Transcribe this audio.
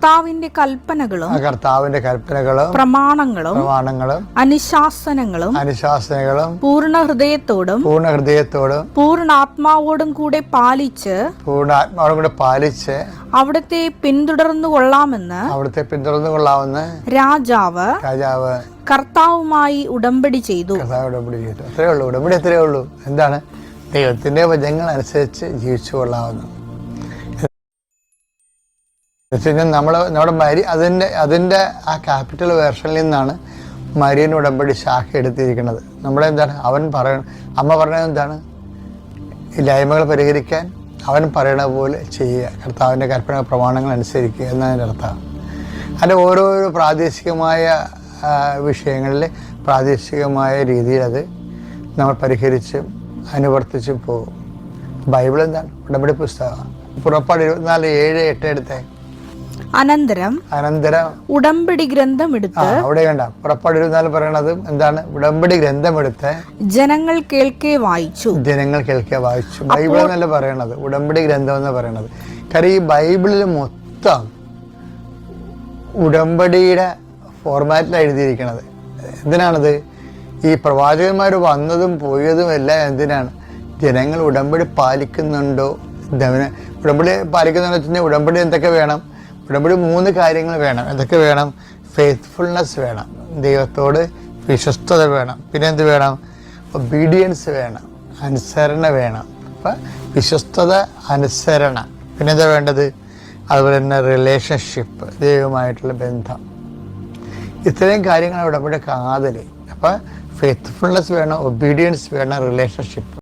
കർത്താവിന്റെ കൽപ്പനകളും പ്രമാണങ്ങളും അനുശാസനങ്ങളും പൂർണ്ണ ഹൃദയത്തോടും പൂർണ്ണാത്മാവോടും കൂടെ പാലിച്ച് അവിടുത്തെ പിന്തുടർന്നു കൊള്ളാമെന്ന് രാജാവ് കർത്താവുമായി ഉടമ്പടി ചെയ്തു. അത്രയേ ഉള്ളൂ. എന്താണ്? ദൈവത്തിന്റെ വചനങ്ങൾ അനുസരിച്ച് ജീവിച്ചു കൊള്ളാവുന്നു. നമ്മുടെ അതിന്റെ ആ ക്യാപിറ്റൽ വേർഷനിൽ നിന്നാണ് മരിയൻ ഉടമ്പടി ശാഖ എടുത്തിരിക്കുന്നത്. നമ്മളെന്താണ് അമ്മ പറയുന്നത് എന്താണ്? ഇല്ലായ്മകൾ പരിഹരിക്കാൻ അവൻ പറയണ പോലെ ചെയ്യുക, കർത്താവിൻ്റെ കൽപ്പന പ്രമാണങ്ങൾ അനുസരിക്കുക എന്നതിൻ്റെ അർത്ഥം. അതിൻ്റെ ഓരോരോ പ്രാദേശികമായ വിഷയങ്ങളിൽ പ്രാദേശികമായ രീതിയിൽ അത് നമ്മൾ പരിഹരിച്ചും അനുവർത്തിച്ചും പോകും. ബൈബിൾ എന്താണ്? ഉടമ്പടി പുസ്തകമാണ്. പുറപ്പാട് 24:7-8 എടുത്തേ. അനന്തരം ഉടമ്പടി ഗ്രന്ഥം എടുത്ത് അവിടെ വേണ്ട. പുറപ്പാട് 24 പറയണത് എന്താണ്? ഉടമ്പടി ഗ്രന്ഥം എടുത്ത് ജനങ്ങൾ കേൾക്കെ വായിച്ചു. ബൈബിൾ എന്നല്ല പറയണത്, ഉടമ്പടി ഗ്രന്ഥം എന്ന് പറയണത്. കാര്യം ഈ ബൈബിളിൽ മൊത്തം ഉടമ്പടിയുടെ ഫോർമാറ്റിലാണ് എഴുതിയിരിക്കണത്. എന്തിനാണത്? ഈ പ്രവാചകന്മാർ വന്നതും പോയതും എല്ലാം എന്തിനാണ്? ജനങ്ങൾ ഉടമ്പടി പാലിക്കുന്നുണ്ടോ? ഉടമ്പടി പാലിക്കുന്നുണ്ടോ വെച്ചാൽ ഉടമ്പടി എന്തൊക്കെ വേണം? ഉടമ്പടി 3 കാര്യങ്ങൾ വേണം. എന്തൊക്കെ വേണം? ഫെയ്ത്ത്ഫുൾനെസ് വേണം, ദൈവത്തോട് വിശ്വസ്തത വേണം, പിന്നെ എന്ത് വേണം? ഒബീഡിയൻസ് വേണം, അനുസരണ വേണം. അപ്പം വിശ്വസ്തത, അനുസരണ, പിന്നെന്താ വേണ്ടത്? അതുപോലെ തന്നെ റിലേഷൻഷിപ്പ്, ദൈവമായിട്ടുള്ള ബന്ധം. ഇത്രയും കാര്യങ്ങൾ ഉടമ്പടി കാതല്. അപ്പം ഫെയ്ത്ത്ഫുൾനെസ് വേണം, ഒബീഡിയൻസ് വേണം, റിലേഷൻഷിപ്പ്.